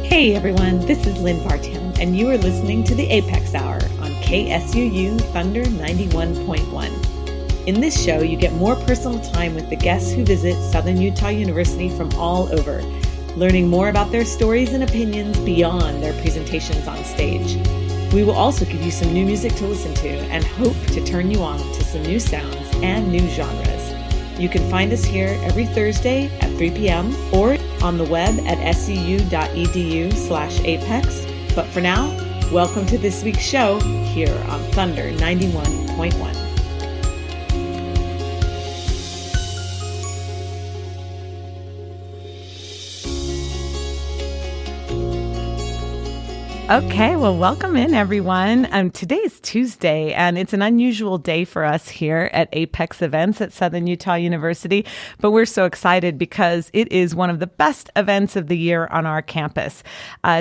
Hey everyone, this is Lynn Bartown, and you are listening to the A.P.E.X. Hour on KSUU Thunder 91.1. In this show, you get more personal time with the guests who visit Southern Utah University from all over, learning more about their stories and opinions beyond their presentations on stage. We will also give you some new music to listen to and hope to turn you on to some new sounds and new genres. You can find us here every Thursday at 3 p.m. or on the web at seu.edu/apex. But for now, welcome to this week's show here on Thunder 91.1. Okay, well, welcome in, everyone. Today is Tuesday, and it's an unusual day for us here at A.P.E.X. events at Southern Utah University, but we're so excited because it is one of the best events of the year on our campus.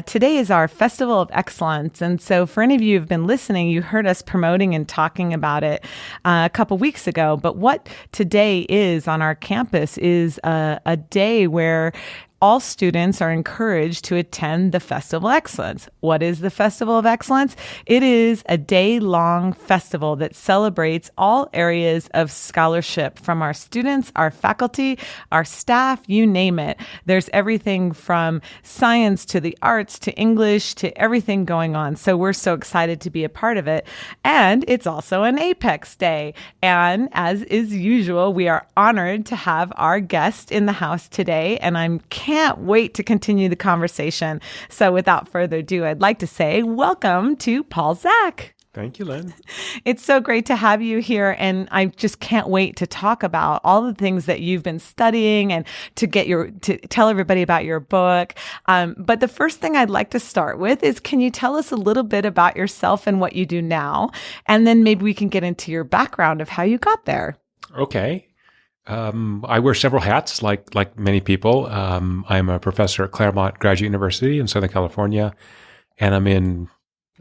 Today is our Festival of Excellence, and so for any of you who've been listening, you heard us promoting and talking about it a couple weeks ago, but what today is on our campus is a day where all students are encouraged to attend the Festival of Excellence. What is the Festival of Excellence? It is a day-long festival that celebrates all areas of scholarship from our students, our faculty, our staff, you name it. There's everything from science to the arts to English to everything going on. So we're so excited to be a part of it. And it's also an A.P.E.X. Day. And as is usual, we are honored to have our guest in the house today. And I can't wait to continue the conversation. So without further ado, I'd like to say welcome to Paul Zach. Thank you, Lynn. It's so great to have you here, and I just can't wait to talk about all the things that you've been studying and to tell everybody about your book. But the first thing I'd like to start with is, can you tell us a little bit about yourself and what you do now? And then maybe we can get into your background of how you got there. Okay. I wear several hats, like many people. I'm a professor at Claremont Graduate University in Southern California, and I'm in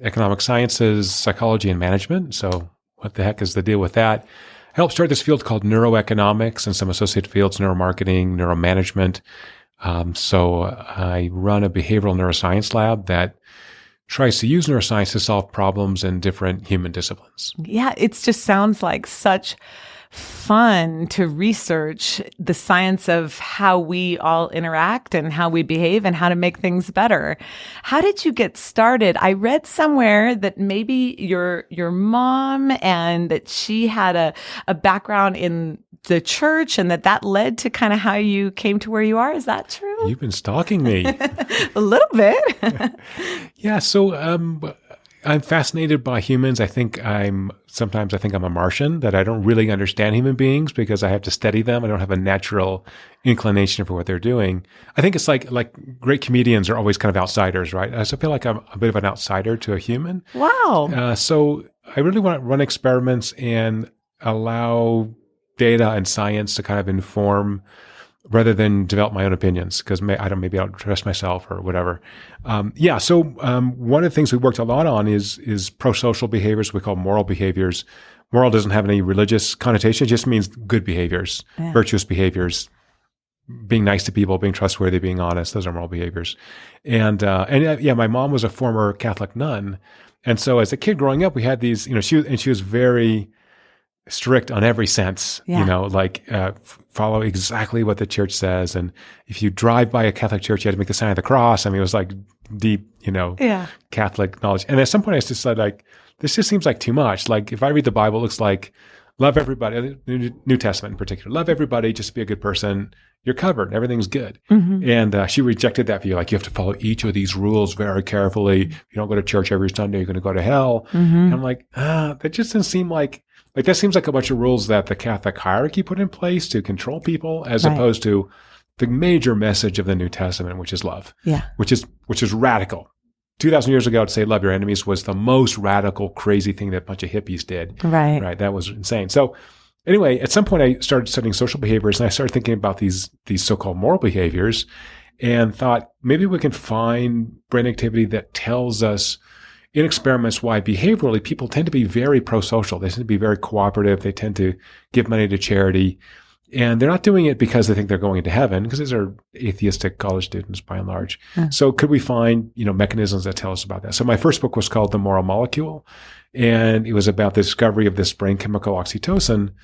economic sciences, psychology, and management. So what the heck is the deal with that? I helped start this field called neuroeconomics and some associated fields, neuromarketing, neuromanagement. So I run a behavioral neuroscience lab that tries to use neuroscience to solve problems in different human disciplines. Yeah, it just sounds like such fun to research the science of how we all interact and how we behave and how to make things better. How did you get started? I read somewhere that maybe your mom and that she had a background in the church and that led to kind of how you came to where you are. Is that true? You've been stalking me. A little bit. Yeah. So, I'm fascinated by humans. Sometimes I think I'm a Martian, that I don't really understand human beings because I have to study them. I don't have a natural inclination for what they're doing. I think it's like great comedians are always kind of outsiders, right? I feel like I'm a bit of an outsider to a human. Wow. So I really want to run experiments and allow data and science to kind of inform rather than develop my own opinions, because maybe I don't trust myself or whatever. So one of the things we worked a lot on is pro-social behaviors we call moral behaviors. Moral doesn't have any religious connotation. It just means good behaviors, virtuous behaviors, being nice to people, being trustworthy, being honest. Those are moral behaviors. And my mom was a former Catholic nun. And so as a kid growing up, we had these, she was very strict on every sense, follow exactly what the church says. And if you drive by a Catholic church, you had to make the sign of the cross. I mean, it was like deep, Catholic knowledge. And at some point I just said, this just seems like too much. Like if I read the Bible, it looks like love everybody, New Testament in particular, love everybody, just be a good person. You're covered. Everything's good. Mm-hmm. And she rejected that view. Like you have to follow each of these rules very carefully. If you don't go to church every Sunday, you're going to go to hell. Mm-hmm. And I'm like, that just doesn't seem like that seems like a bunch of rules that the Catholic hierarchy put in place to control people, as opposed to the major message of the New Testament, which is love. Yeah. Which is radical. 2,000 years ago, to say love your enemies was the most radical, crazy thing that a bunch of hippies did. Right. Right. That was insane. So anyway, at some point I started studying social behaviors, and I started thinking about these so-called moral behaviors, and thought maybe we can find brain activity that tells us in experiments why behaviorally people tend to be very pro-social. They tend to be very cooperative. They tend to give money to charity. And they're not doing it because they think they're going into heaven, because these are atheistic college students by and large. So could we find, mechanisms that tell us about that? So my first book was called The Moral Molecule, and it was about the discovery of this brain chemical oxytocin.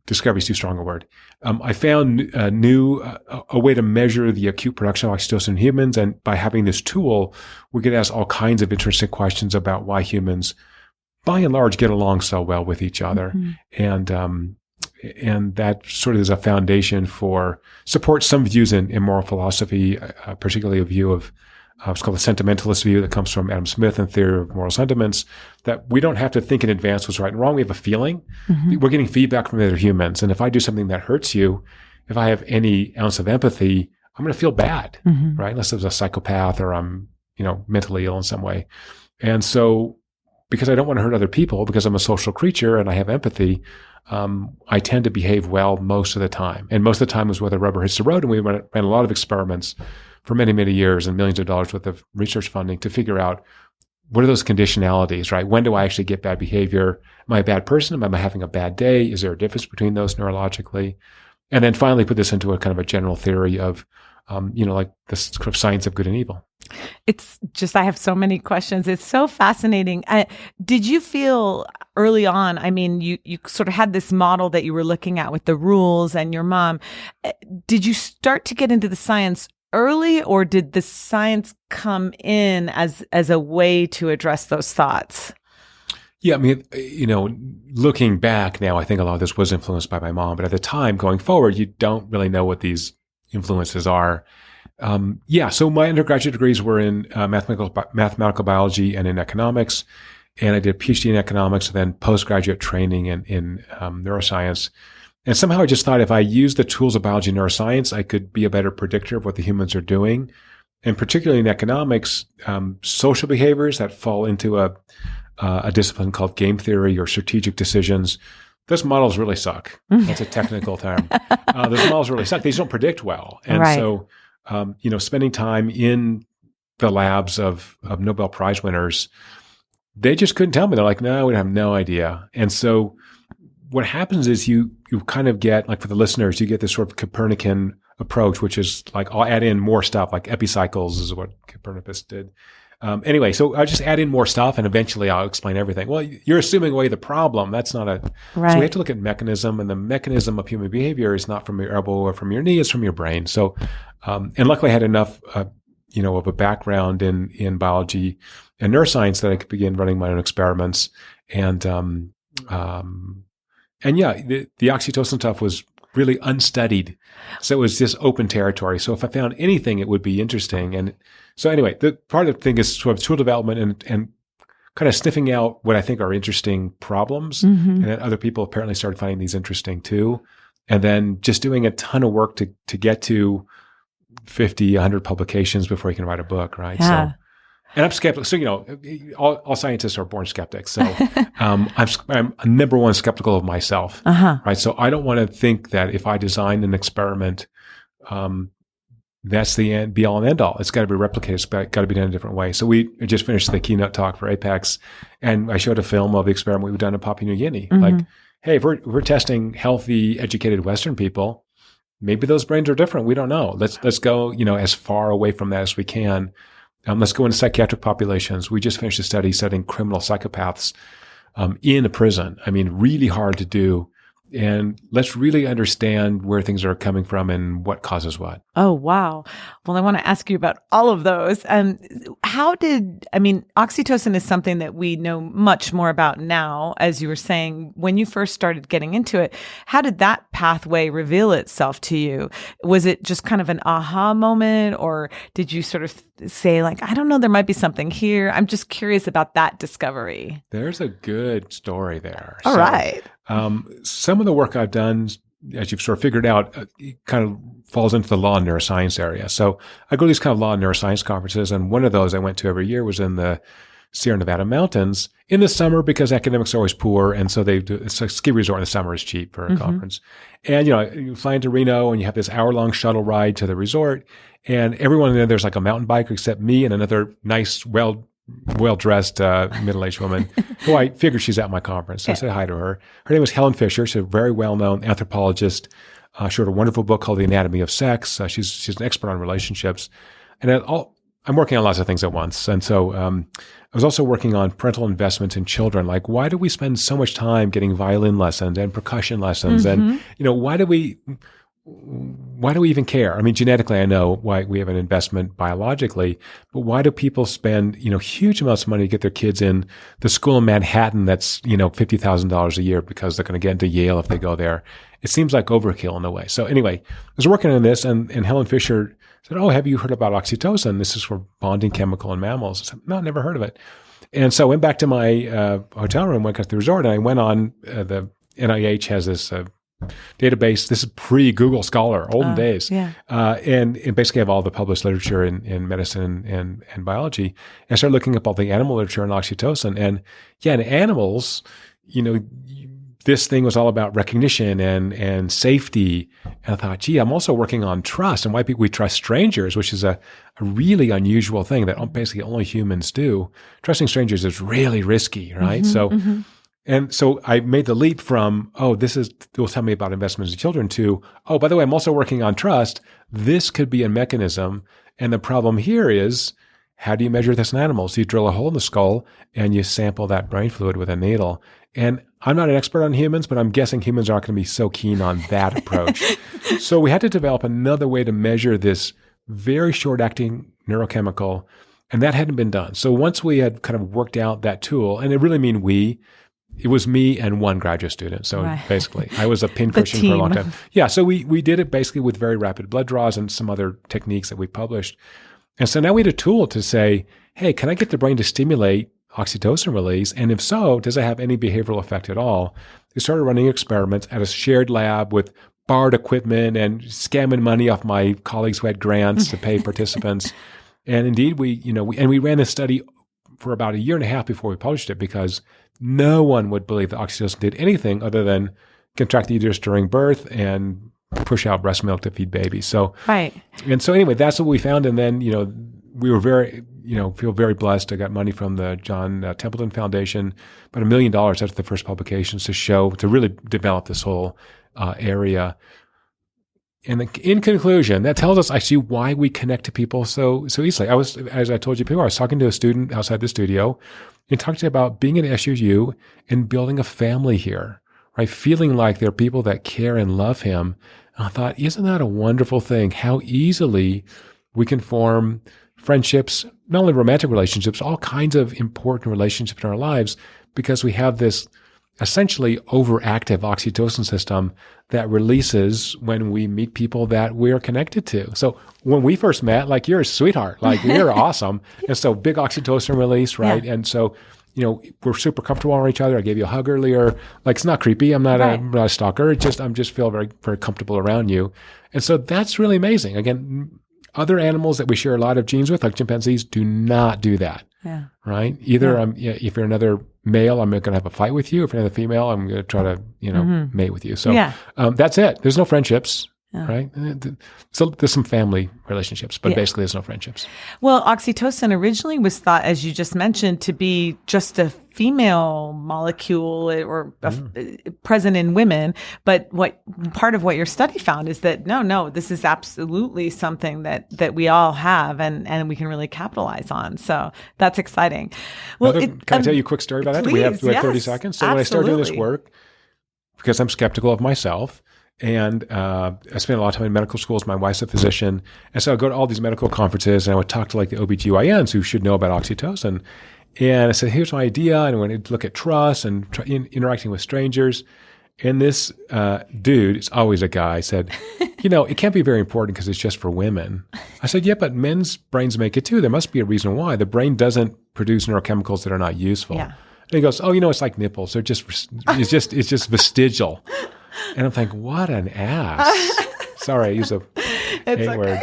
Discovery is too strong a word. I found a way to measure the acute production of oxytocin in humans, and by having this tool, we could ask all kinds of interesting questions about why humans, by and large, get along so well with each other. And that sort of is a foundation for support some views in moral philosophy, particularly a view of what's called the sentimentalist view that comes from Adam Smith and theory of moral sentiments, that we don't have to think in advance what's right and wrong. We have a feeling. We're getting feedback from other humans. And if I do something that hurts you, if I have any ounce of empathy, I'm going to feel bad, right? Unless I was a psychopath or I'm, mentally ill in some way. And so because I don't want to hurt other people, because I'm a social creature and I have empathy, I tend to behave well most of the time. And most of the time was where the rubber hits the road. And we ran a lot of experiments for many, many years and millions of dollars worth of research funding to figure out what are those conditionalities, right? When do I actually get bad behavior? Am I a bad person? Am I having a bad day? Is there a difference between those neurologically? And then finally put this into a kind of a general theory of, like this kind of science of good and evil. It's just, I have so many questions. It's so fascinating. Did you feel early on, you sort of had this model that you were looking at with the rules and your mom. Did you start to get into the science early, or did the science come in as a way to address those thoughts? Yeah, looking back now, I think a lot of this was influenced by my mom. But at the time, going forward, you don't really know what these influences are. So my undergraduate degrees were in mathematical biology and in economics. And I did a PhD in economics and then postgraduate training in neuroscience. And somehow I just thought if I used the tools of biology and neuroscience, I could be a better predictor of what the humans are doing. And particularly in economics, social behaviors that fall into a discipline called game theory or strategic decisions, those models really suck. That's a technical term. Those models really suck. They just don't predict well. And so, spending time in the labs of Nobel Prize winners, they just couldn't tell me. They're like, no, we have no idea. And so what happens is you kind of get, like for the listeners, you get this sort of Copernican approach, which is like, I'll add in more stuff, like epicycles is what Copernicus did. Anyway, so I'll just add in more stuff and eventually I'll explain everything. Well, you're assuming away the problem. That's not right. So we have to look at mechanism, and the mechanism of human behavior is not from your elbow or from your knee, it's from your brain. So, and luckily I had enough, of a background in biology and neuroscience that I could begin running my own experiments. And the oxytocin stuff was really unstudied. So it was just open territory. So if I found anything, it would be interesting. And so anyway, the part of the thing is sort of tool development and kind of sniffing out what I think are interesting problems. And then other people apparently started finding these interesting too. And then just doing a ton of work to get to 50, 100 publications before you can write a book, right? Yeah. So, and I'm skeptical. So, all scientists are born skeptics. So I'm number one skeptical of myself, right? So I don't want to think that if I design an experiment, that's the end, be all and end all. It's got to be replicated. It's got to be done a different way. So we just finished the keynote talk for A.P.E.X. and I showed a film of the experiment we've done in Papua New Guinea. Like, hey, if we're testing healthy, educated Western people, maybe those brains are different. We don't know. Let's go, as far away from that as we can. Let's go into psychiatric populations. We just finished a study studying criminal psychopaths in a prison. Really hard to do. And let's really understand where things are coming from and what causes what. Oh, wow. Well, I want to ask you about all of those. Oxytocin is something that we know much more about now, as you were saying. When you first started getting into it, how did that pathway reveal itself to you? Was it just kind of an aha moment, or did you sort of say like, I don't know, there might be something here? I'm just curious about that discovery. There's a good story there. All right. Some of the work I've done, as you've sort of figured out, kind of falls into the law and neuroscience area. So I go to these kind of law and neuroscience conferences, and one of those I went to every year was in the Sierra Nevada mountains in the summer because academics are always poor, and so it's a ski resort in the summer is cheap for a conference. And you fly into Reno and you have this hour-long shuttle ride to the resort, and everyone there's like a mountain biker except me and another nice, well-dressed middle-aged woman who I figured she's at my conference. So I said hi to her. Her name was Helen Fisher. She's a very well-known anthropologist She wrote a wonderful book called The Anatomy of Sex. She's an expert on relationships. And I'm working on lots of things at once. And so I was also working on parental investments in children. Like, why do we spend so much time getting violin lessons and percussion lessons? And, why do we even care? I mean, genetically, I know why we have an investment biologically, but why do people spend, huge amounts of money to get their kids in the school in Manhattan that's, $50,000 a year because they're going to get into Yale if they go there? It seems like overkill in a way. So anyway, I was working on this and Helen Fisher said, "Oh, have you heard about oxytocin? This is for bonding chemical in mammals." I said, "No, never heard of it." And so I went back to my hotel room, went to the resort, and I went on the NIH has this database. This is pre-Google Scholar, olden days. Yeah. And basically have all the published literature in medicine and biology. And I started looking up all the animal literature on oxytocin. And yeah, in animals, this thing was all about recognition and safety. And I thought, gee, I'm also working on trust and why we trust strangers, which is a really unusual thing that basically only humans do. Trusting strangers is really risky, right? And so I made the leap from, this will tell me about investments in children to, by the way, I'm also working on trust. This could be a mechanism. And the problem here is, how do you measure this in animals? You drill a hole in the skull and you sample that brain fluid with a needle. And I'm not an expert on humans, but I'm guessing humans aren't going to be so keen on that approach. So we had to develop another way to measure this very short-acting neurochemical, and that hadn't been done. So once we had kind of worked out that tool, and it really mean it was me and one graduate student. So basically, I was a pincushion for a long time. Yeah, so we did it basically with very rapid blood draws and some other techniques that we published. And so now we had a tool to say, hey, can I get the brain to stimulate oxytocin release? And if so, does it have any behavioral effect at all? We started running experiments at a shared lab with borrowed equipment and scamming money off my colleagues who had grants to pay participants. And indeed, we ran this study for about a year and a half before we published it because no one would believe that oxytocin did anything other than contract the uterus during birth and push out breast milk to feed babies. So, and so anyway, that's what we found. And then, we were feel very blessed. I got money from the John Templeton Foundation, about $1 million after the first publications to really develop this whole area. And in conclusion, that tells us actually why we connect to people so easily. As I told you before, I was talking to a student outside the studio and talking about being at SUU and building a family here, right? Feeling like there are people that care and love him. And I thought, isn't that a wonderful thing? How easily we can form friendships, not only romantic relationships, all kinds of important relationships in our lives because we have this essentially overactive oxytocin system that releases when we meet people that we're connected to. So when we first met, like, you're a sweetheart, like, you're awesome. And so big oxytocin release, right? Yeah. And so, we're super comfortable around each other. I gave you a hug earlier. Like, it's not creepy. I'm not a stalker. I'm just feel very, very comfortable around you. And so that's really amazing. Again, other animals that we share a lot of genes with, like chimpanzees, do not do that. Yeah. Right? Either if you're another male, I'm going to have a fight with you. If you're another female, I'm going to try to, mate with you. So that's it. There's no friendships. Right? So there's some family relationships, but basically there's no friendships. Well, oxytocin originally was thought, as you just mentioned, to be just a female molecule or present in women. But part of what your study found is that no, this is absolutely something that we all have and we can really capitalize on. So that's exciting. Well, can I tell you a quick story about that? Do we have 30 seconds? So when I started doing this work, because I'm skeptical of myself, and I spent a lot of time in medical schools. My wife's a physician. And so I go to all these medical conferences and I would talk to like the OBGYNs who should know about oxytocin. And I said, here's my idea. And I went to look at trust and interacting with strangers. And this dude, it's always a guy, said, it can't be very important because it's just for women. I said, yeah, but men's brains make it too. There must be a reason why. The brain doesn't produce neurochemicals that are not useful. Yeah. And he goes, it's like nipples. It's just vestigial. And I'm thinking, what an ass. Sorry, I used a word.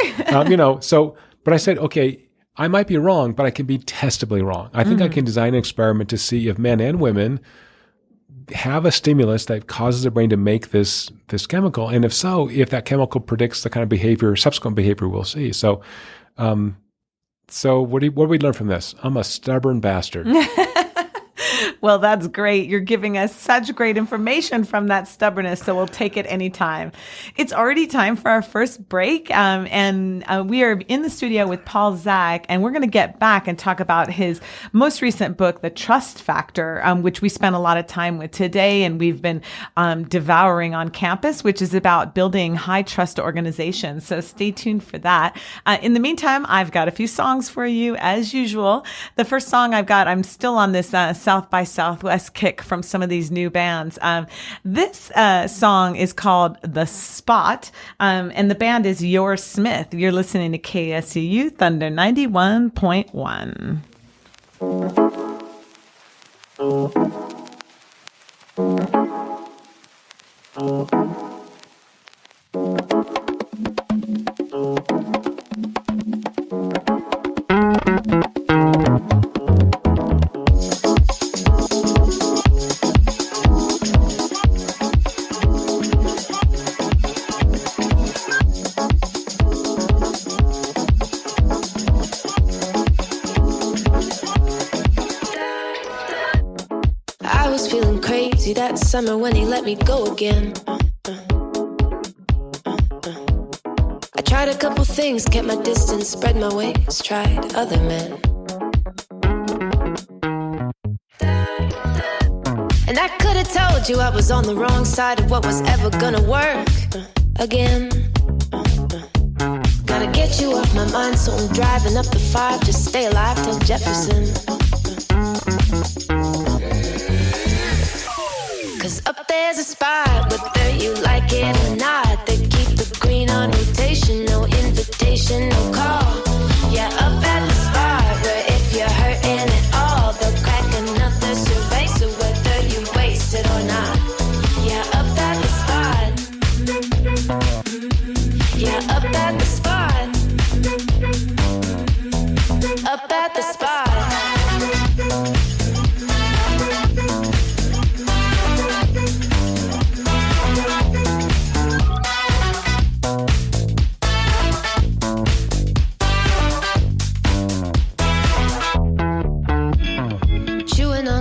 But I said, okay, I might be wrong, but I can be testably wrong. I think I can design an experiment to see if men and women have a stimulus that causes the brain to make this chemical. And if so, if that chemical predicts the kind of subsequent behavior we'll see. So, what do we learn from this? I'm a stubborn bastard. Well, that's great. You're giving us such great information from that stubbornness, so we'll take it anytime. It's already time for our first break, and we are in the studio with Paul Zak, and we're going to get back and talk about his most recent book, The Trust Factor, which we spent a lot of time with today, and we've been devouring on campus, which is about building high trust organizations. So stay tuned for that. In the meantime, I've got a few songs for you as usual. The first song I've got, I'm still on this South by Southwest kick from some of these new bands. This song is called The Spot, and the band is Your Smith. You're listening to KSCU Thunder 91.1. I was feeling crazy that summer when he let me go again. I tried a couple things, kept my distance, spread my wings, tried other men. And I could have told you I was on the wrong side of what was ever gonna work again. Gotta get you off my mind, so I'm driving up the 5, just stay alive till Jefferson. Cause up there's a spot, whether you like it or not, they keep the green on rotation, no invitation, no call. Yeah, up at the spot, where if you're hurting at all, they'll crack another survey, so whether you waste it or not. Yeah, up at the spot. Yeah, up at the spot. Up at the spot.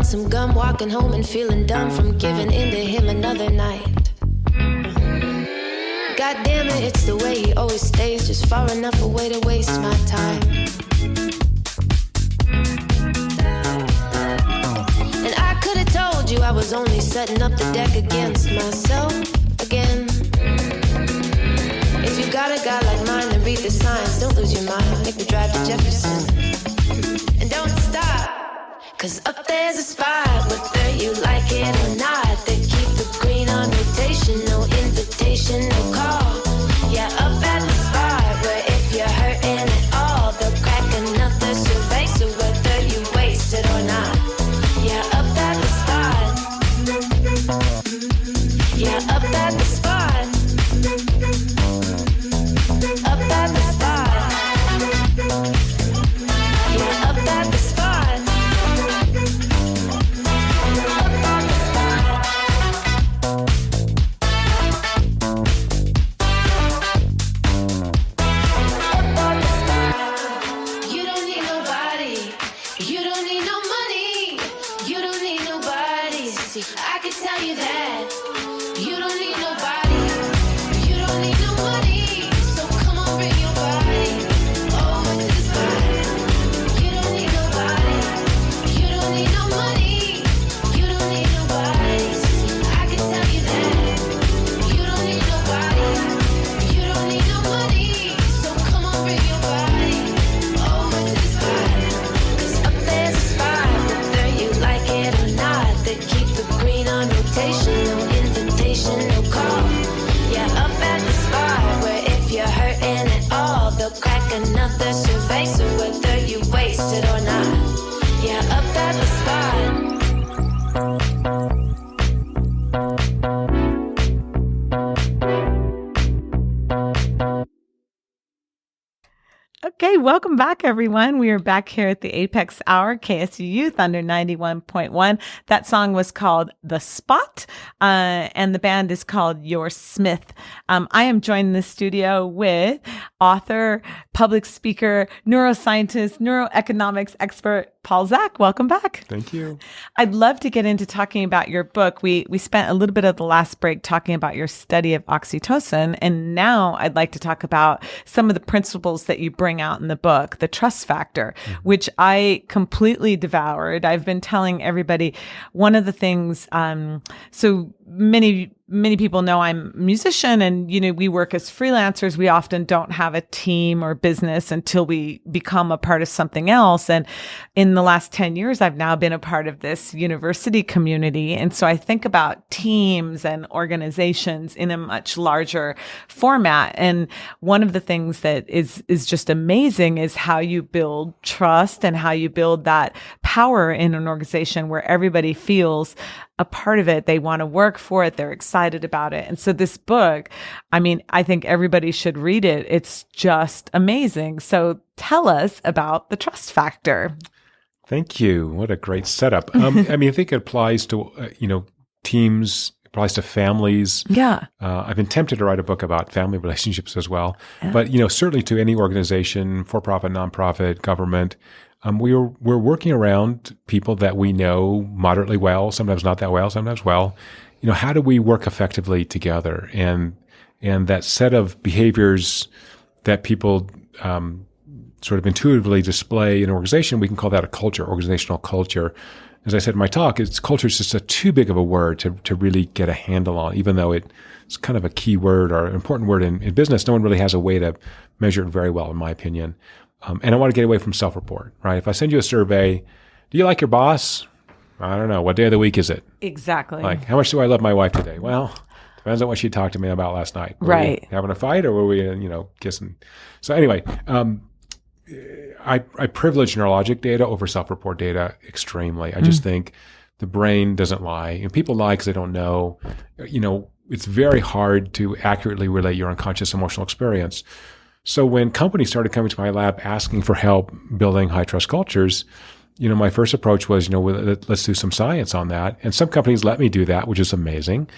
Some gum, walking home and feeling dumb from giving in to him another night. God damn it, it's the way he always stays, just far enough away to waste my time. And I could have told you I was only setting up the deck against myself again. If you got a guy like mine, then read the signs, don't lose your mind, make me drive to Jefferson. And don't stop. Cause up there's a spot, whether you like it or not, they keep the green on rotation, no invitation, no call. Yeah, up at the spot, where if you're hurting at all, they'll crack another survey, so whether you waste it or not. Yeah, up at the spot. Yeah, up at the spot. Up at the spot. Yeah, up at the spot. I can tell you that you don't need nobody, you don't need no money, so come on, bring your body over to the spot. You don't need nobody, you don't need no money, you don't need nobody. I can tell you that you don't need nobody, you don't need no money, so come on, bring your body over to the spot. Cause up there's a spot, whether you like it or not, they keep green on rotation, no invitation, no call. Yeah, up at the spot, where if you're hurting at all, they'll crack another survey, so whether you waste it or not. Yeah, up at the spot. Okay, welcome back, everyone. We are back here at the Apex Hour, KSU Thunder 91.1. That song was called The Spot, and the band is called Your Smith. I am joined in the studio with author, public speaker, neuroscientist, neuroeconomics expert, Paul Zak. Welcome back. Thank you. I'd love to get into talking about your book. We spent a little bit of the last break talking about your study of oxytocin, and now I'd like to talk about some of the principles that you bring out in the book, the trust factor, which I completely devoured. I've been telling everybody one of the things, so many people know I'm a musician, and, we work as freelancers. We often don't have a team or business until we become a part of something else. And in the last 10 years, I've now been a part of this university community. And so I think about teams and organizations in a much larger format. And one of the things that is just amazing is how you build trust and how you build that power in an organization where everybody feels a part of it. They want to work for it. They're excited about it. And so this book, I think everybody should read it. It's just amazing. So tell us about the trust factor. Thank you. What a great setup. I think it applies to, teams, it applies to families. Yeah. I've been tempted to write a book about family relationships as well. Yeah. But, certainly to any organization, for-profit, nonprofit, government, we're working around people that we know moderately well, sometimes not that well, sometimes well. How do we work effectively together? And that set of behaviors that people sort of intuitively display in an organization, we can call that a culture, organizational culture. As I said in my talk, culture is just too big of a word to really get a handle on, even though it's kind of a key word or an important word in business. No one really has a way to measure it very well, in my opinion. And I want to get away from self-report, right? If I send you a survey, do you like your boss? I don't know. What day of the week is it? Exactly. Like, how much do I love my wife today? Well, depends on what she talked to me about last night. Were right. we having a fight, or were we, kissing? So anyway, I privilege neurologic data over self-report data extremely. I just think the brain doesn't lie. And people lie because they don't know. It's very hard to accurately relate your unconscious emotional experience. So when companies started coming to my lab asking for help building high trust cultures, my first approach was, let's do some science on that. And some companies let me do that, which is amazing.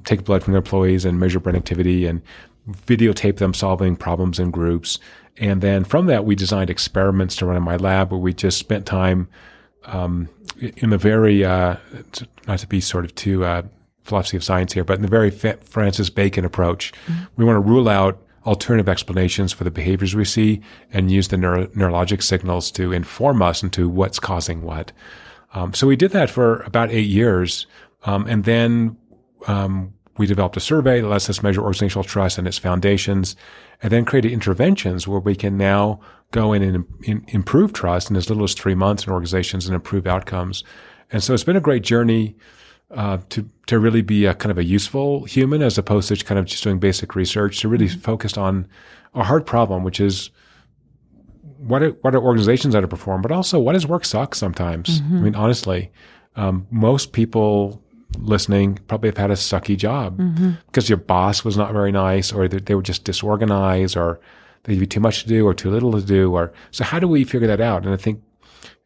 Take blood from their employees and measure brain activity and videotape them solving problems in groups. And then from that, we designed experiments to run in my lab where we just spent time in the very, not to be sort of too philosophy of science here, but in the very Francis Bacon approach. We want to rule out alternative explanations for the behaviors we see and use the neurologic signals to inform us into what's causing what. So we did that for about 8 years. And then we developed a survey that lets us measure organizational trust and its foundations, and then created interventions where we can now go in and improve trust in as little as 3 months in organizations and improve outcomes. And so it's been a great journey to really be a kind of a useful human as opposed to kind of just doing basic research, to really focus on a hard problem, which is what are organizations underperform, but also what does work suck sometimes? Honestly, most people listening probably have had a sucky job because your boss was not very nice, or they were just disorganized, or they gave you too much to do or too little to do. So how do we figure that out? And I think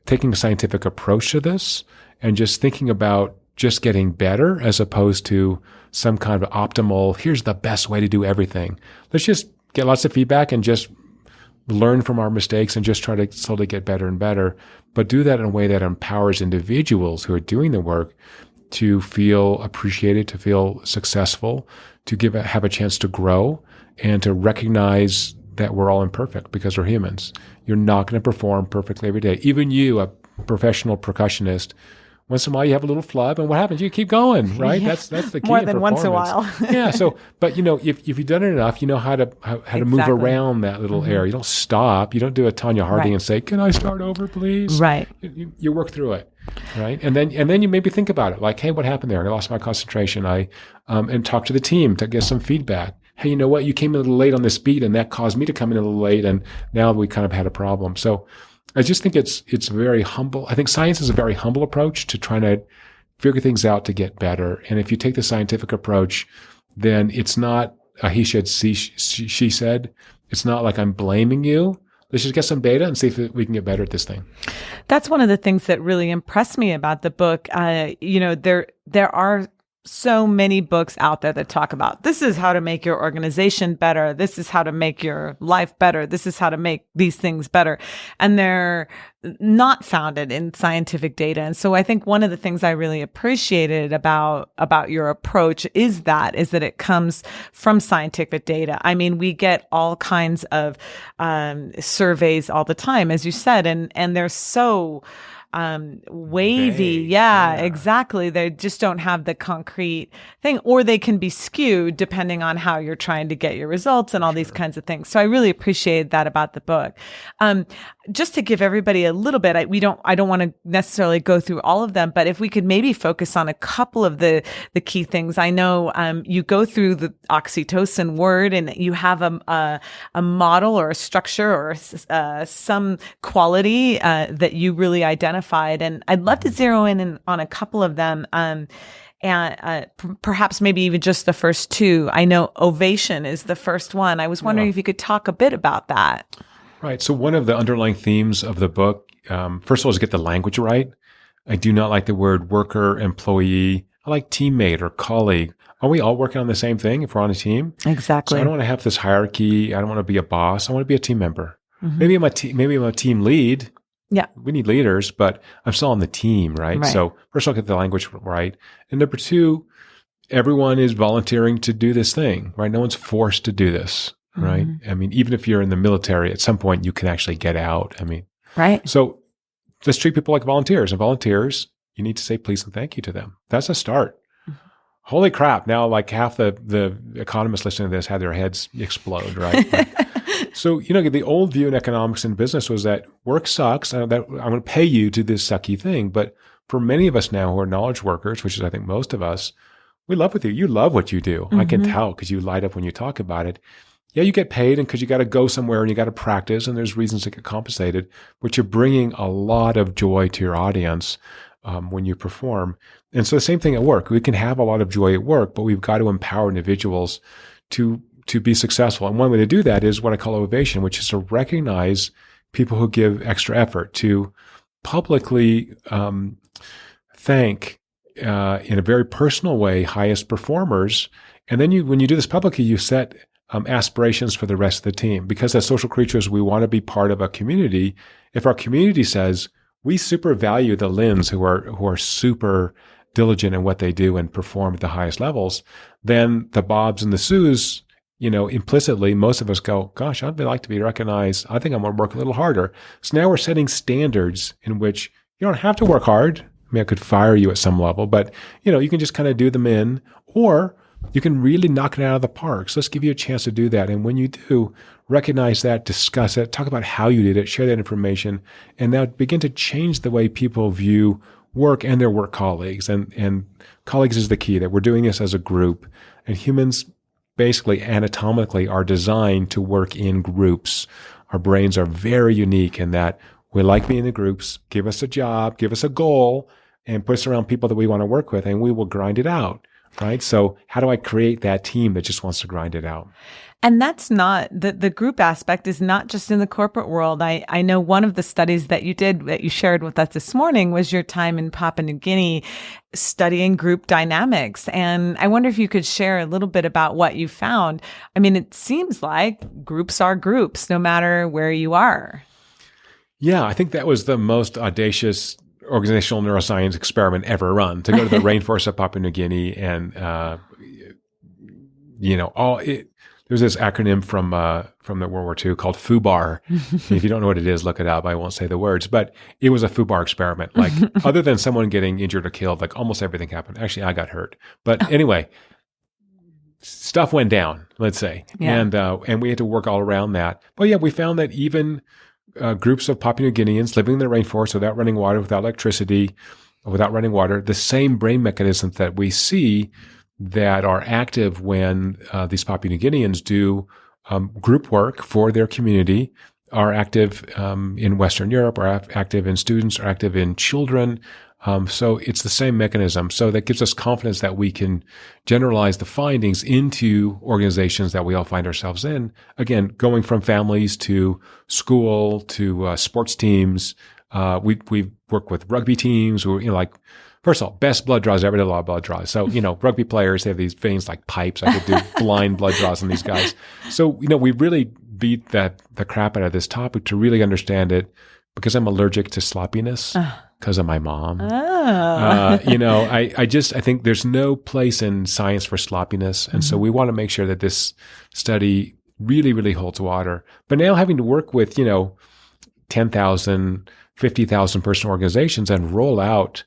taking a scientific approach to this and just thinking about just getting better as opposed to some kind of optimal, here's the best way to do everything. Let's just get lots of feedback and just learn from our mistakes and just try to slowly get better and better, but do that in a way that empowers individuals who are doing the work to feel appreciated, to feel successful, to have a chance to grow, and to recognize that we're all imperfect because we're humans. You're not going to perform perfectly every day. Even you, a professional percussionist, once in a while you have a little flub, and what happens? You keep going, right? Yeah. That's the key. More than once in a while. Yeah. So, but if you've done it enough, you know how to move around that little area. You don't stop. You don't do a Tanya Harding and say, "Can I start over, please?" Right. You work through it, right? And then you maybe think about it, like, "Hey, what happened there? I lost my concentration." And talk to the team to get some feedback. Hey, you know what? You came in a little late on this beat, and that caused me to come in a little late, and now we kind of had a problem. So I just think it's very humble. I think science is a very humble approach to trying to figure things out to get better. And if you take the scientific approach, then it's not a he said, she said. It's not like I'm blaming you. let's just get some data and see if we can get better at this thing. That's one of the things that really impressed me about the book. There are so many books out there that talk about this is how to make your organization better. This is how to make your life better. This is how to make these things better. And they're not founded in scientific data. And so I think one of the things I really appreciated about your approach is that it comes from scientific data. I mean, we get all kinds of surveys all the time, as you said, and they're so wavy. Vague. Yeah, Yeah. exactly. They just don't have the concrete thing, or they can be skewed depending on how you're trying to get your results and all these kinds of things. So I really appreciate that about the book. Just to give everybody a little bit, I don't want to necessarily go through all of them, but if we could maybe focus on a couple of the key things. I know, you go through the oxytocin word and you have a model or a structure or some quality, that you really identified. And I'd love to zero in on a couple of them. And perhaps maybe even just the first two. I know ovation is the first one. I was wondering if you could talk a bit about that. Right. So one of the underlying themes of the book, first of all, is get the language right. I do not like the word worker, employee. I like teammate or colleague. Are we all working on the same thing if we're on a team? Exactly. So I don't want to have this hierarchy. I don't want to be a boss. I want to be a team member. Maybe I'm a team lead. Yeah. We need leaders, but I'm still on the team, right? So first of all, get the language right. And number two, everyone is volunteering to do this thing, right? No one's forced to do this, right? I mean, even if you're in the military, at some point you can actually get out. I mean, right. So just treat people like volunteers. And volunteers, you need to say please and thank you to them. That's a start. Holy crap. Now, like half the economists listening to this had their heads explode, right? So, the old view in economics and business was that work sucks. I'm going to pay you to this sucky thing. But for many of us now who are knowledge workers, which is I think most of us, we love what you do. You love what you do. I can tell because you light up when you talk about it. Yeah, you get paid and because you got to go somewhere and you got to practice and there's reasons to get compensated, but you're bringing a lot of joy to your audience when you perform. And so the same thing at work. We can have a lot of joy at work, but we've got to empower individuals to be successful. And one way to do that is what I call ovation, which is to recognize people who give extra effort, to publicly thank in a very personal way highest performers. And then when you do this publicly, you set aspirations for the rest of the team. Because as social creatures, we want to be part of a community. If our community says, we super value the Lins who are super diligent in what they do and perform at the highest levels, then the Bobs and the Sues, implicitly, most of us go, gosh, I'd like to be recognized. I think I'm going to work a little harder. So now we're setting standards in which you don't have to work hard. I mean, I could fire you at some level, but, you can just kind of do them in, or you can really knock it out of the park. So let's give you a chance to do that. And when you do, recognize that, discuss it, talk about how you did it, share that information, and now begin to change the way people view work and their work colleagues. And colleagues is the key, that we're doing this as a group. And humans basically anatomically are designed to work in groups. Our brains are very unique in that we like being in groups. Give us a job, give us a goal, and put us around people that we want to work with, and we will grind it out. Right? So how do I create that team that just wants to grind it out? And that's not the group aspect is not just in the corporate world. I know one of the studies that you did that you shared with us this morning was your time in Papua New Guinea studying group dynamics. And I wonder if you could share a little bit about what you found. I mean, it seems like groups are groups no matter where you are. Yeah, I think that was the most audacious organizational neuroscience experiment ever run, to go to the rainforest of Papua New Guinea and, there's this acronym from the World War II called FUBAR. If you don't know what it is, look it up. I won't say the words, but it was a FUBAR experiment. Like other than someone getting injured or killed, like almost everything happened. Actually, I got hurt, but anyway, stuff went down, let's say. Yeah. And we had to work all around that. But yeah, we found that even groups of Papua New Guineans living in the rainforest without running water, without electricity, without running water, the same brain mechanisms that we see that are active when these Papua New Guineans do group work for their community are active in Western Europe, are active in students, are active in children. So it's the same mechanism. So that gives us confidence that we can generalize the findings into organizations that we all find ourselves in. Again, going from families to school to sports teams. We work with rugby teams. We're, like, first of all, best blood draws ever did a lot of blood draws. So, rugby players, they have these veins like pipes. I could do blind blood draws on these guys. So, we really beat the crap out of this topic to really understand it, because I'm allergic to sloppiness because of my mom. Oh. I think there's no place in science for sloppiness. And so we want to make sure that this study really, really holds water. But now having to work with, 10,000, 50,000 person organizations and roll out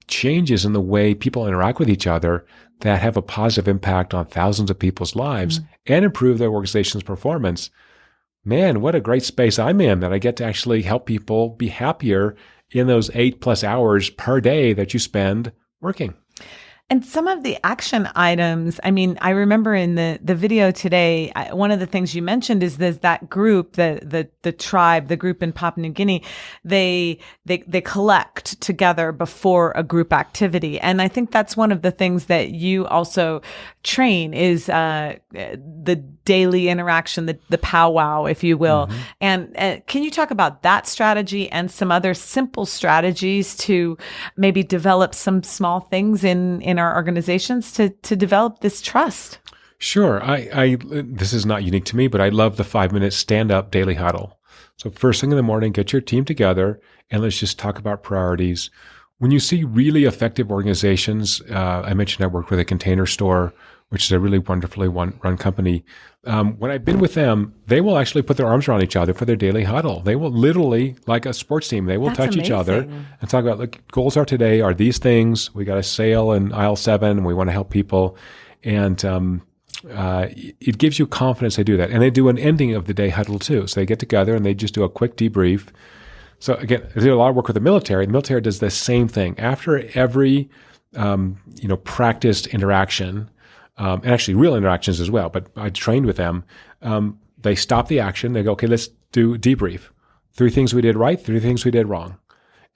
changes in the way people interact with each other that have a positive impact on thousands of people's lives and improve their organization's performance. Man, what a great space I'm in, that I get to actually help people be happier in those 8+ hours per day that you spend working. And some of the action items, I remember in the video today, one of the things you mentioned is there's that group, the tribe, the group in Papua New Guinea, they collect together before a group activity. And I think that's one of the things that you also train is the daily interaction, the powwow, if you will. And can you talk about that strategy and some other simple strategies to maybe develop some small things in our organizations to develop this trust? Sure. This is not unique to me, but I love the 5-minute stand-up daily huddle. So first thing in the morning, get your team together and let's just talk about priorities. When you see really effective organizations, I mentioned I worked with a Container Store, which is a really wonderfully run company. When I've been with them, they will actually put their arms around each other for their daily huddle. They will literally, like a sports team, they will touch each other and talk about, look, goals are today are these things. We got a sale in aisle 7 and we want to help people. And it gives you confidence they do that. And they do an ending of the day huddle too. So they get together and they just do a quick debrief. So again, I do a lot of work with the military. The military does the same thing. After every, practiced interaction, and actually real interactions as well, but I trained with them, they stop the action. They go, okay, let's do debrief. 3 things we did right, 3 things we did wrong.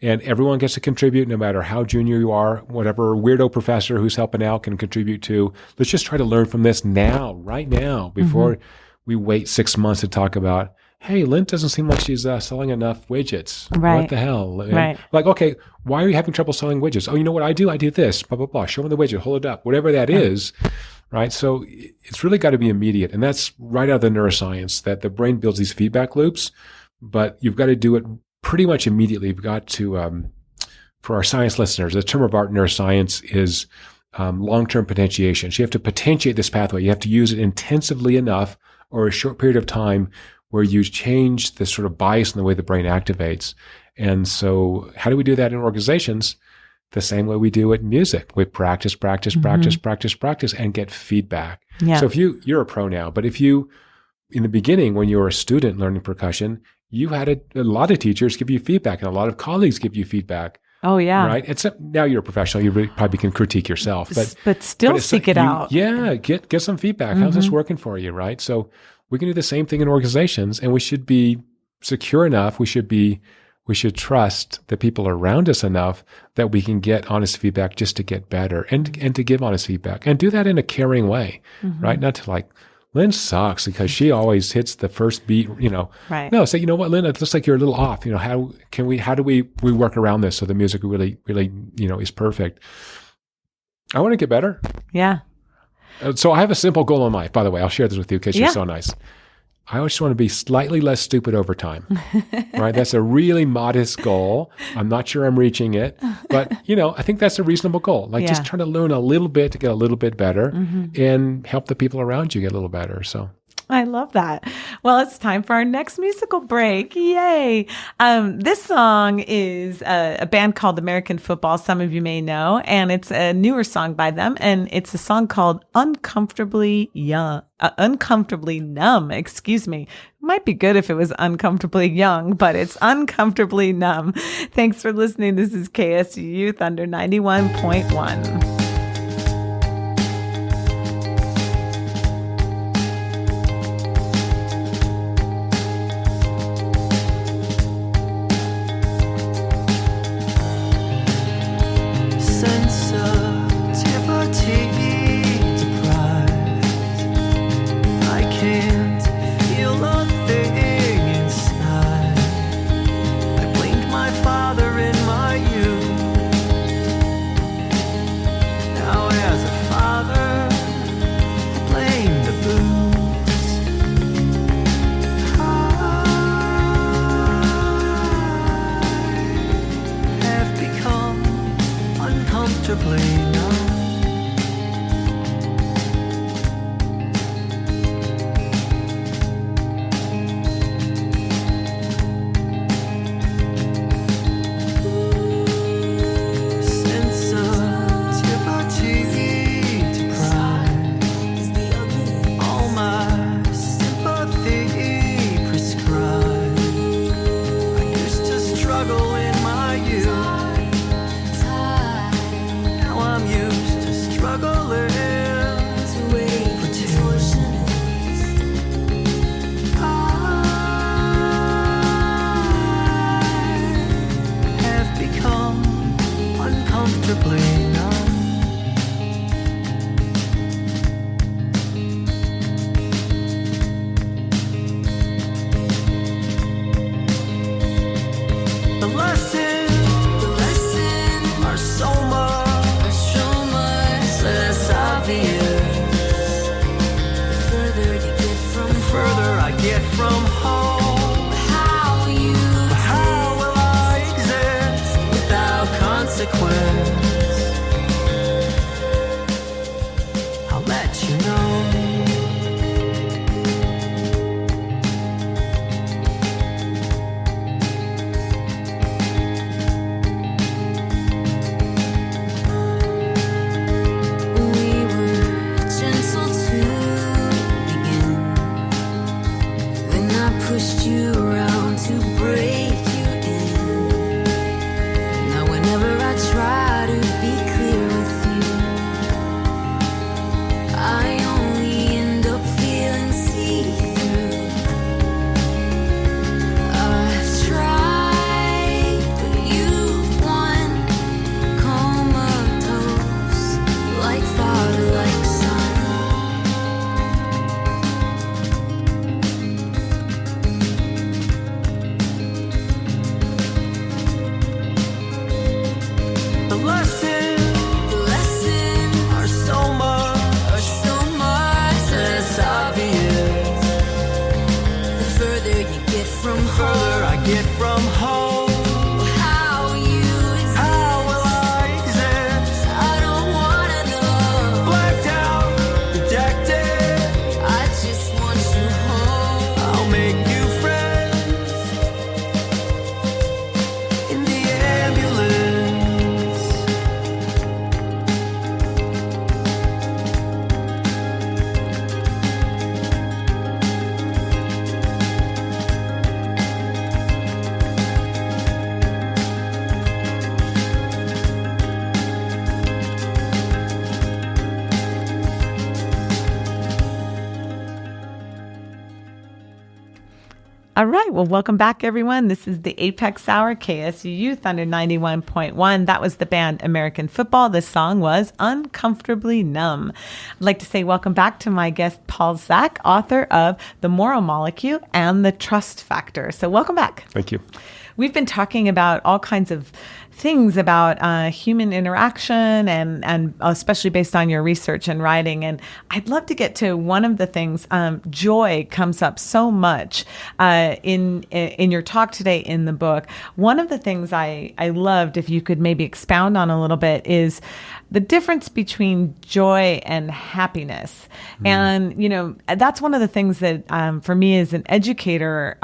And everyone gets to contribute, no matter how junior you are. Whatever weirdo professor who's helping out can contribute to. Let's just try to learn from this now, right now, before we wait 6 months to talk about, hey, Lynn doesn't seem like she's selling enough widgets. Right. What the hell? Right. Like, okay, why are you having trouble selling widgets? Oh, you know what I do? I do this, blah, blah, blah. Show them the widget, hold it up, whatever that is, right? So it's really got to be immediate. And that's right out of the neuroscience, that the brain builds these feedback loops, but you've got to do it pretty much immediately. You've got to, for our science listeners, the term of art in neuroscience is long-term potentiation. So you have to potentiate this pathway. You have to use it intensively enough or a short period of time where you change the sort of bias in the way the brain activates. And so how do we do that in organizations? The same way we do it in music. We practice, and get feedback. Yeah. So if you're a pro now, but if you, in the beginning, when you were a student learning percussion, you had a lot of teachers give you feedback and a lot of colleagues give you feedback. Oh, yeah. Right? Except now you're a professional. You really probably can critique yourself. But still seek it out. Yeah. Get some feedback. How's this working for you? Right? So we can do the same thing in organizations, and we should be secure enough. We should trust the people around us enough that we can get honest feedback just to get better and to give honest feedback and do that in a caring way, right? Not to like, Lynn sucks because she always hits the first beat, Right. No, say, you know what, Lynn, it looks like you're a little off. How do we work around this so the music really, really, is perfect? I want to get better. Yeah. So I have a simple goal in life, by the way. I'll share this with you because you're so nice. I just want to be slightly less stupid over time, right? That's a really modest goal. I'm not sure I'm reaching it, but I think that's a reasonable goal. Like just trying to learn a little bit to get a little bit better and help the people around you get a little better. So I love that. Well, it's time for our next musical break. Yay. This song is a band called American Football. Some of you may know, and it's a newer song by them. And it's a song called Uncomfortably Numb. Excuse me. Might be good if it was Uncomfortably Young, but it's Uncomfortably Numb. Thanks for listening. This is KSU Youth Under 91.1. The lessons are so much less obvious. The further you get from further I get from home. How will I exist without consequence? I'll let you know. Pushed you around to break you in. Now whenever I try to be clear with you, I only end up feeling see-through. I've tried, but you've won. Comatose, like father, like son. The lessons are so much less obvious. The further you get from further I get from home. How will I exist? I don't wanna know. Blacked out, rejected. I just want you home. I'll make you friends in the ambulance. All right. Well, welcome back, everyone. This is the Apex Hour, KSU Youth under 91.1. That was the band American Football. This song was Uncomfortably Numb. I'd like to say welcome back to my guest, Paul Zak, author of The Moral Molecule and The Trust Factor. So welcome back. Thank you. We've been talking about all kinds of things about human interaction and especially based on your research and writing. And I'd love to get to one of the things. Joy comes up so much in your talk today in the book. One of the things I loved, if you could maybe expound on a little bit, is the difference between joy and happiness. And, you know, that's one of the things that for me as an educator,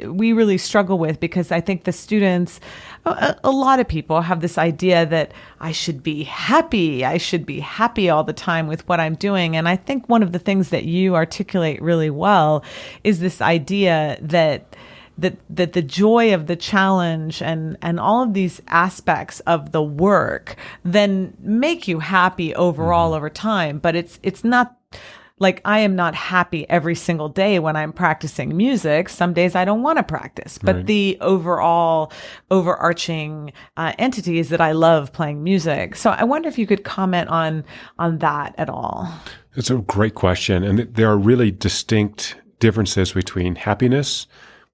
we really struggle with, because I think the students, a lot of people have this idea that I should be happy. I should be happy all the time with what I'm doing. And I think one of the things that you articulate really well is this idea that the joy of the challenge and all of these aspects of the work then make you happy overall over time. But it's not like I am not happy every single day when I'm practicing music. Some days I don't want to practice, but Right. the overall overarching entity is that I love playing music. So I wonder if you could comment on that at all. It's a great question. And there are really distinct differences between happiness,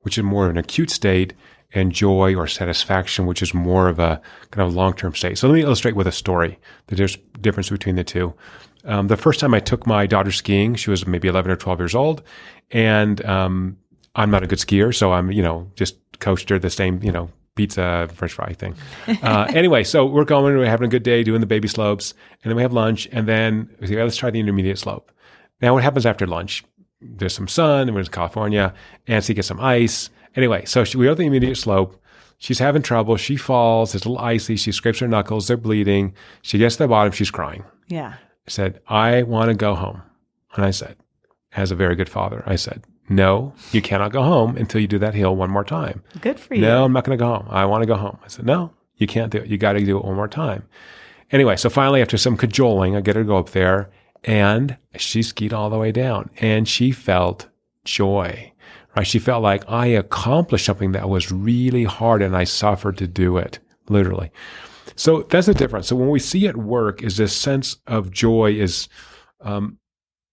which is more of an acute state, and joy or satisfaction, which is more of a kind of long-term state. So let me illustrate with a story, the difference between the two. The first time I took my daughter skiing, she was maybe 11 or 12 years old. And I'm not a good skier, so I'm, just coached her the same, pizza, French fry thing. Anyway, so we're having a good day doing the baby slopes. And then we have lunch. And then we say, let's try the intermediate slope. Now, what happens after lunch? There's some sun, and we're in California, and she gets some ice. Anyway, so we go to the intermediate slope. She's having trouble. She falls. It's a little icy. She scrapes her knuckles. They're bleeding. She gets to the bottom. She's crying. Yeah. I said, I want to go home. And I said, as a very good father, I said, no, you cannot go home until you do that hill one more time. Good for you. No, I'm not going to go home. I want to go home. I said, no, you can't do it. You got to do it one more time. Anyway, so finally, after some cajoling, I get her to go up there, and she skied all the way down, and she felt joy. Right? She felt like I accomplished something that was really hard, and I suffered to do it, literally. So that's the difference. So when we see at work is this sense of joy is that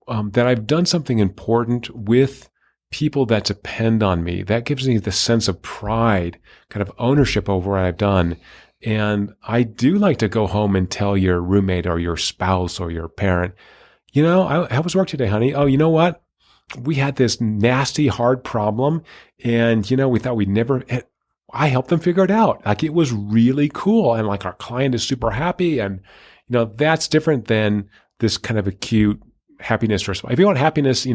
I've done something important with people that depend on me. That gives me the sense of pride, kind of ownership over what I've done. And I do like to go home and tell your roommate or your spouse or your parent, how was work today, honey? Oh, you know what? We had this nasty, hard problem, and, we thought we'd never, I helped them figure it out. Like, it was really cool. And like, our client is super happy. And, that's different than this kind of acute happiness response. If you want happiness,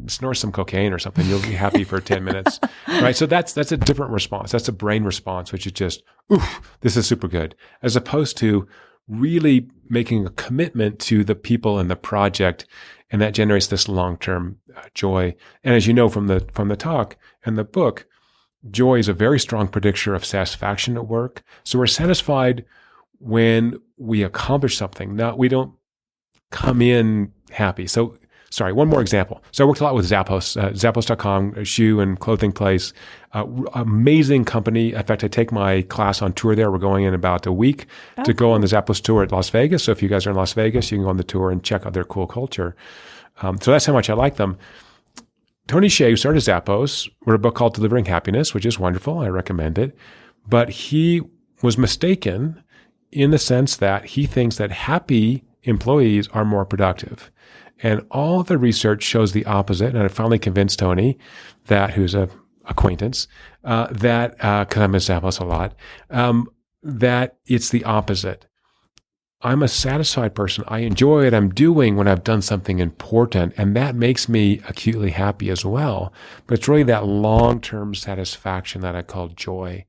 snort some cocaine or something, you'll be happy for 10 minutes, right? So that's a different response. That's a brain response, which is just, oof, this is super good, as opposed to really making a commitment to the people in the project. And that generates this long-term joy. And as you know, from the talk and the book, joy is a very strong predictor of satisfaction at work. So we're satisfied when we accomplish something. We don't come in happy. So, sorry, one more example. So I worked a lot with Zappos, Zappos.com, a shoe and clothing place, amazing company. In fact, I take my class on tour there. We're going in about a week to go on the Zappos tour at Las Vegas. So if you guys are in Las Vegas, you can go on the tour and check out their cool culture. So that's how much I like them. Tony Hsieh, who started Zappos, wrote a book called Delivering Happiness, which is wonderful. I recommend it. But he was mistaken in the sense that he thinks that happy employees are more productive. And all the research shows the opposite. And I finally convinced Tony, who's a acquaintance, because I miss Zappos a lot, that it's the opposite. I'm a satisfied person. I enjoy what I'm doing when I've done something important, and that makes me acutely happy as well. But it's really that long-term satisfaction that I call joy,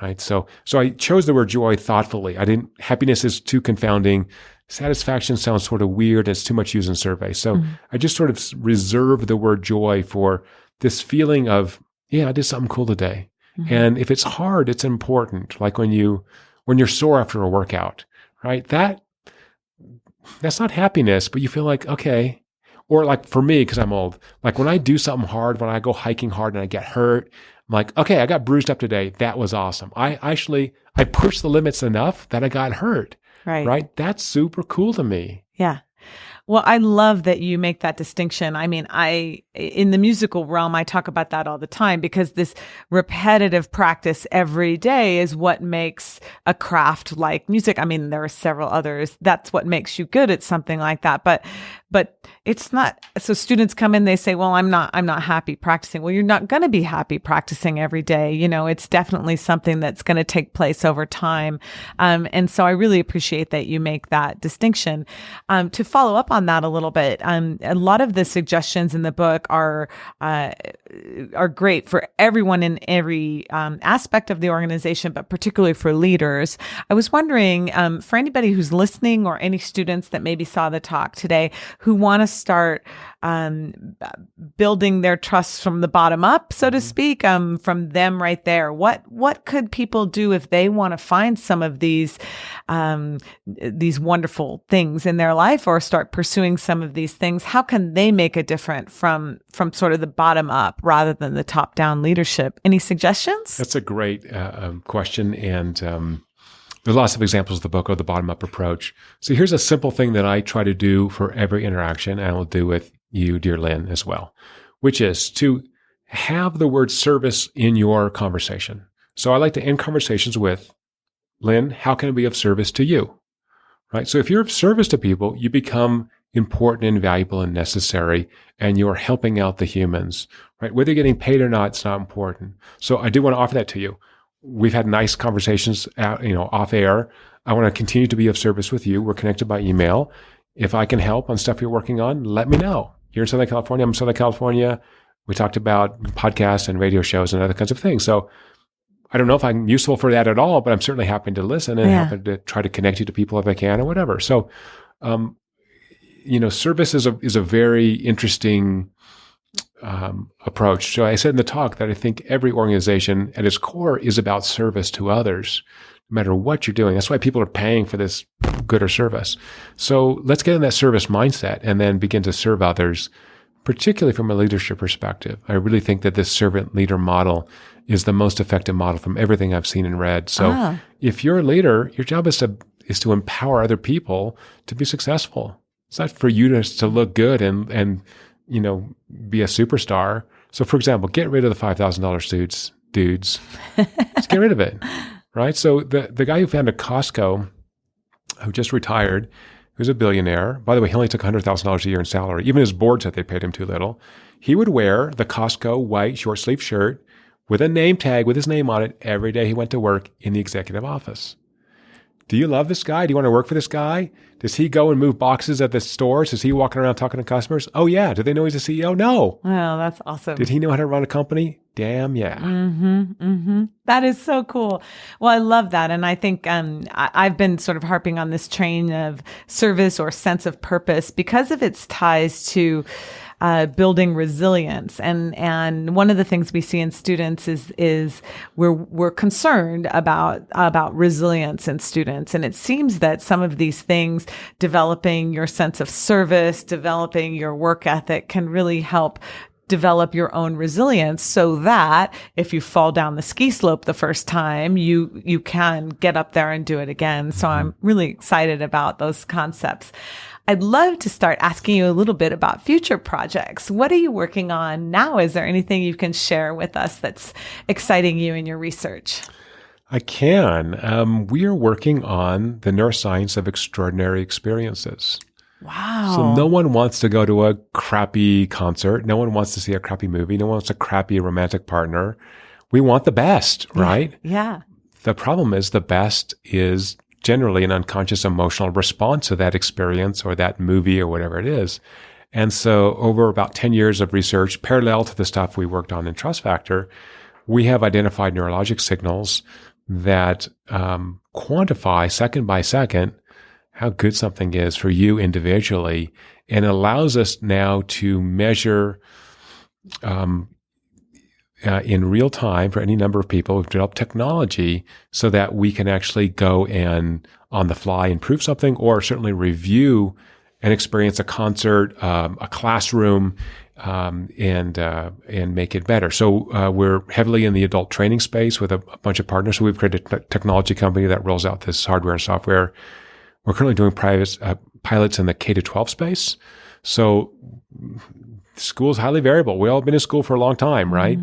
right? So I chose the word joy thoughtfully. Happiness is too confounding. Satisfaction sounds sort of weird. It's too much used in surveys. So I just sort of reserve the word joy for this feeling of, I did something cool today. And if it's hard, it's important. Like when you're sore after a workout, right? That's not happiness, but you feel like, okay. Or like for me, because I'm old, like when I do something hard, when I go hiking hard and I get hurt, I'm like, okay, I got bruised up today. That was awesome. I pushed the limits enough that I got hurt. Right. That's super cool to me. Yeah. Well, I love that you make that distinction. I mean, in the musical realm, I talk about that all the time because this repetitive practice every day is what makes a craft like music. I mean, there are several others. That's what makes you good at something like that. But it's not. So students come in, they say, well, I'm not happy practicing. Well, you're not going to be happy practicing every day. It's definitely something that's going to take place over time. And so I really appreciate that you make that distinction. To follow up on that a little bit, a lot of the suggestions in the book are great for everyone in every aspect of the organization, but particularly for leaders. I was wondering, for anybody who's listening or any students that maybe saw the talk today who want to start building their trust from the bottom up, so to speak, from them right there, what could people do if they want to find some of these wonderful things in their life or start pursuing some of these things? How can they make a difference from sort of the bottom up rather than the top down leadership? Any suggestions? That's a great question. And there's lots of examples of the book of the bottom up approach. So here's a simple thing that I try to do for every interaction, and I will do with you, dear Lynn, as well, which is to have the word service in your conversation. So I like to end conversations with, Lynn, how can I be of service to you? Right? So if you're of service to people, you become important and valuable and necessary, and you're helping out the humans, right? Whether you're getting paid or not, it's not important. So I do want to offer that to you. We've had nice conversations off air. I want to continue to be of service with you. We're connected by email. If I can help on stuff you're working on, let me know. You're in Southern California. I'm in Southern California. We talked about podcasts and radio shows and other kinds of things. So I don't know if I'm useful for that at all, but I'm certainly happy to listen and happy to try to connect you to people if I can or whatever. So, service is a very interesting approach. So I said in the talk that I think every organization at its core is about service to others, no matter what you're doing. That's why people are paying for this good or service. So let's get in that service mindset and then begin to serve others, particularly from a leadership perspective. I really think that this servant leader model is the most effective model from everything I've seen and read. So if you're a leader, your job is to empower other people to be successful. It's not for you to look good and be a superstar. So, for example, get rid of the $5,000 suits, dudes. Just get rid of it, right? So the guy who founded Costco, who just retired, who's a billionaire. By the way, he only took $100,000 a year in salary. Even his board said they paid him too little. He would wear the Costco white short sleeve shirt with a name tag with his name on it every day he went to work in the executive office. Do you love this guy? Do you want to work for this guy? Does he go and move boxes at the stores? Is he walking around talking to customers? Oh, yeah. Do they know he's a CEO? No. Well, that's awesome. Did he know how to run a company? Damn, yeah. That is so cool. Well, I love that. And I think I've been sort of harping on this train of service or sense of purpose because of its ties to building resilience. And one of the things we see in students is we're concerned about resilience in students. And it seems that some of these things, developing your sense of service, developing your work ethic, can really help develop your own resilience so that if you fall down the ski slope the first time, you can get up there and do it again. So I'm really excited about those concepts. I'd love to start asking you a little bit about future projects. What are you working on now? Is there anything you can share with us that's exciting you in your research? I can. We are working on the neuroscience of extraordinary experiences. Wow. So no one wants to go to a crappy concert. No one wants to see a crappy movie. No one wants a crappy romantic partner. We want the best, right? Yeah. The problem is the best is generally an unconscious emotional response to that experience or that movie or whatever it is. And so over about 10 years of research, parallel to the stuff we worked on in Trust Factor, we have identified neurologic signals that quantify second by second how good something is for you individually, and allows us now to measure in real time for any number of people. We've developed technology so that we can actually go and on the fly improve something, or certainly review and experience a concert, a classroom, and make it better. So we're heavily in the adult training space with a bunch of partners. So we've created a technology company that rolls out this hardware and software. We're currently doing pilots in the K-12 space. So school is highly variable. We've all been in school for a long time, right?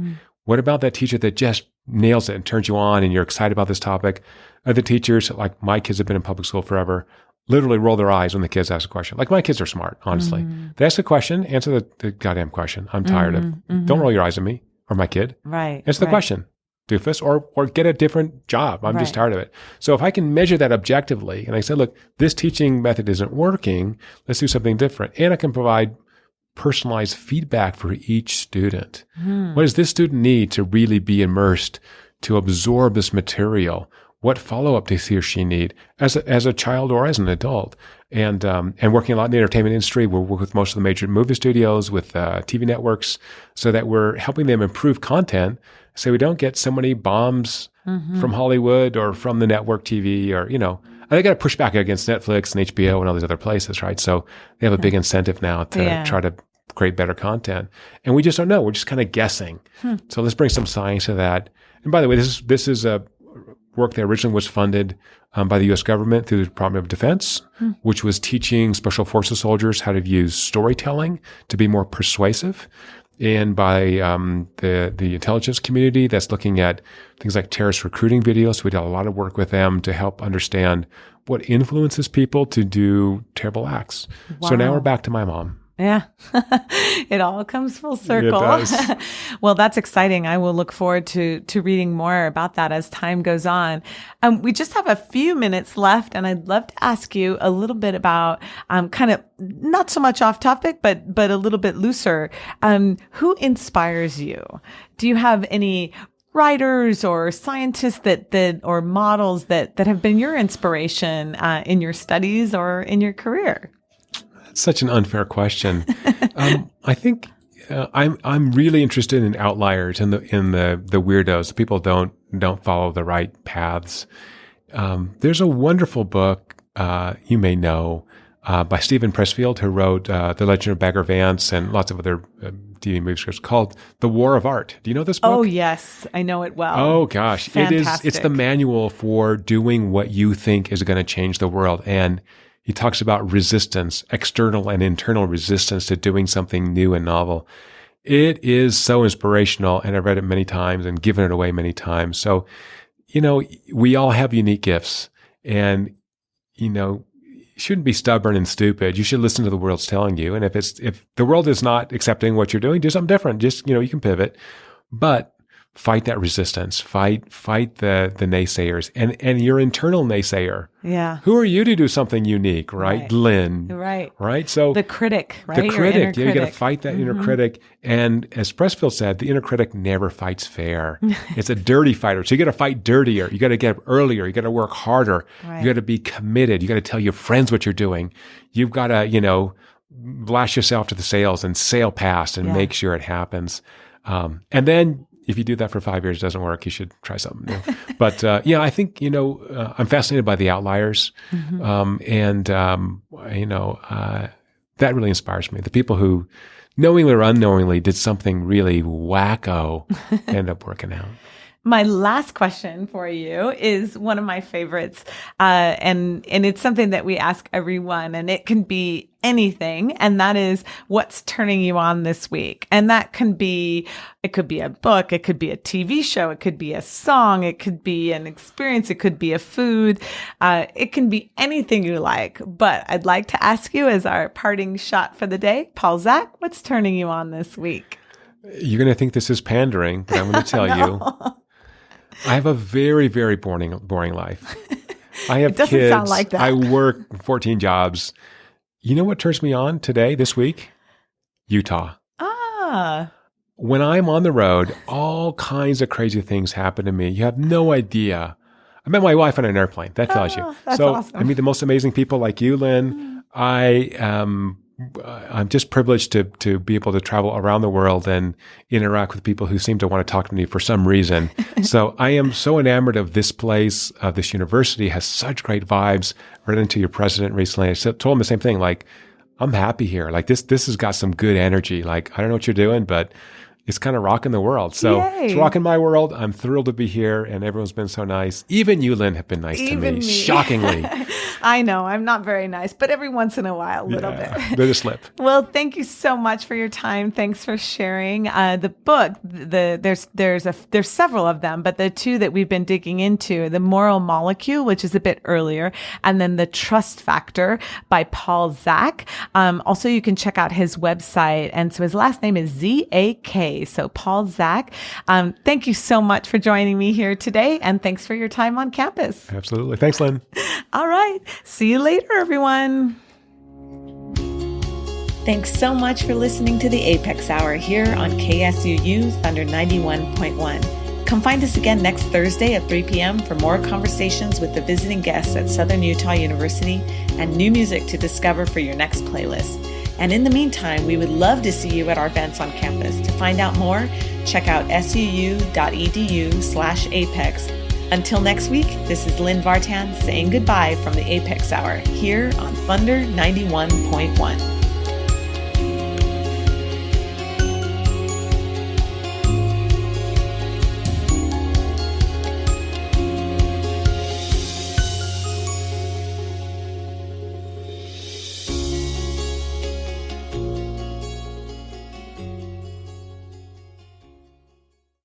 What about that teacher that just nails it and turns you on and you're excited about this topic? Other teachers, like my kids have been in public school forever, literally roll their eyes when the kids ask a question. Like my kids are smart, honestly. They ask a question, answer the goddamn question. I'm tired of, don't roll your eyes at me or my kid. Right. Answer the question, doofus, or get a different job. I'm just tired of it. So if I can measure that objectively and I say, look, this teaching method isn't working, let's do something different. And I can provide personalized feedback for each student. What does this student need to really be immersed, to absorb this material? What follow-up does he or she need as a child or as an adult? And working a lot in the entertainment industry, we work with most of the major movie studios, with TV networks, so that we're helping them improve content. So we don't get so many bombs from Hollywood or from the network TV, or, they got to push back against Netflix and HBO and all these other places, right? So they have a big incentive now to try to create better content. And we just don't know. We're just kind of guessing. So let's bring some science to that. And by the way, this is a work that originally was funded by the U.S. government through the Department of Defense, which was teaching Special Forces soldiers how to use storytelling to be more persuasive. And by the intelligence community that's looking at things like terrorist recruiting videos. We did a lot of work with them to help understand what influences people to do terrible acts. Wow. So now we're back to my mom. Yeah. It all comes full circle. It does. Well, that's exciting. I will look forward to reading more about that as time goes on. We just have a few minutes left, and I'd love to ask you a little bit about kind of not so much off topic, but a little bit looser. Who inspires you? Do you have any writers or scientists that or models that have been your inspiration in your studies or in your career? Such an unfair question. I think I'm really interested in outliers, in the weirdos, the people don't follow the right paths. There's a wonderful book you may know by Stephen Pressfield, who wrote The Legend of Bagger Vance and lots of other TV movie scripts, called The War of Art. Do you know this book? Oh yes, I know it well. Oh gosh, Fantastic. It's the manual for doing what you think is going to change the world. And he talks about resistance, external and internal resistance to doing something new and novel. It is so inspirational, and I've read it many times and given it away many times. So, we all have unique gifts, and, you shouldn't be stubborn and stupid. You should listen to the world's telling you. And if the world is not accepting what you're doing, do something different. Just, you can pivot, but fight that resistance, fight the naysayers and your internal naysayer. Yeah. Who are you to do something unique, right? Lynn. Right. So the critic, right? The critic. Your You got to fight that inner critic. And as Pressfield said, the inner critic never fights fair. It's a dirty fighter. So you got to fight dirtier. You got to get up earlier. You got to work harder. Right. You got to be committed. You got to tell your friends what you're doing. You've got to, lash yourself to the sails and sail past and make sure it happens. And then if you do that for 5 years, it doesn't work, you should try something new. But I think, I'm fascinated by the outliers. That really inspires me. The people who knowingly or unknowingly did something really wacko end up working out. My last question for you is one of my favorites. And it's something that we ask everyone, and it can be anything. And that is, what's turning you on this week? And it could be a book. It could be a TV show. It could be a song. It could be an experience. It could be a food. It can be anything you like. But I'd like to ask you, as our parting shot for the day, Paul Zach, what's turning you on this week? You're going to think this is pandering, but I'm going to tell you. I have a very, very boring life. I have It doesn't kids. sound like that. I work 14 jobs. You know what turns me on this week? Utah. When I'm on the road, all kinds of crazy things happen to me. You have no idea. I met my wife on an airplane. That tells you. That's so awesome. I meet the most amazing people like you, Lynn. I'm just privileged to be able to travel around the world and interact with people who seem to want to talk to me for some reason. So I am so enamored of this place, of this university, has such great vibes. I ran into your president recently. I told him the same thing. Like, I'm happy here. Like this has got some good energy. Like, I don't know what you're doing, but it's kind of rocking the world. So Yay. It's rocking my world. I'm thrilled to be here, and everyone's been so nice. Even you, Lynn, have been nice to me. Shockingly. I know, I'm not very nice, but every once in a while, a little bit. Bit of slip. Well, thank you so much for your time. Thanks for sharing the book. There's several of them, but the two that we've been digging into, The Moral Molecule, which is a bit earlier, and then The Trust Factor by Paul Zach. Also, you can check out his website. And so his last name is Z-A-K. So Paul Zach, thank you so much for joining me here today. And thanks for your time on campus. Absolutely. Thanks, Lynn. All right. See you later, everyone. Thanks so much for listening to the A.P.E.X. Hour here on KSUU Thunder 91.1. Come find us again next Thursday at 3 p.m. for more conversations with the visiting guests at Southern Utah University and new music to discover for your next playlist. And in the meantime, we would love to see you at our events on campus. To find out more, check out suu.edu/APEX. Until next week, this is Lynn Vartan saying goodbye from the A.P.E.X. Hour here on Thunder 91.1.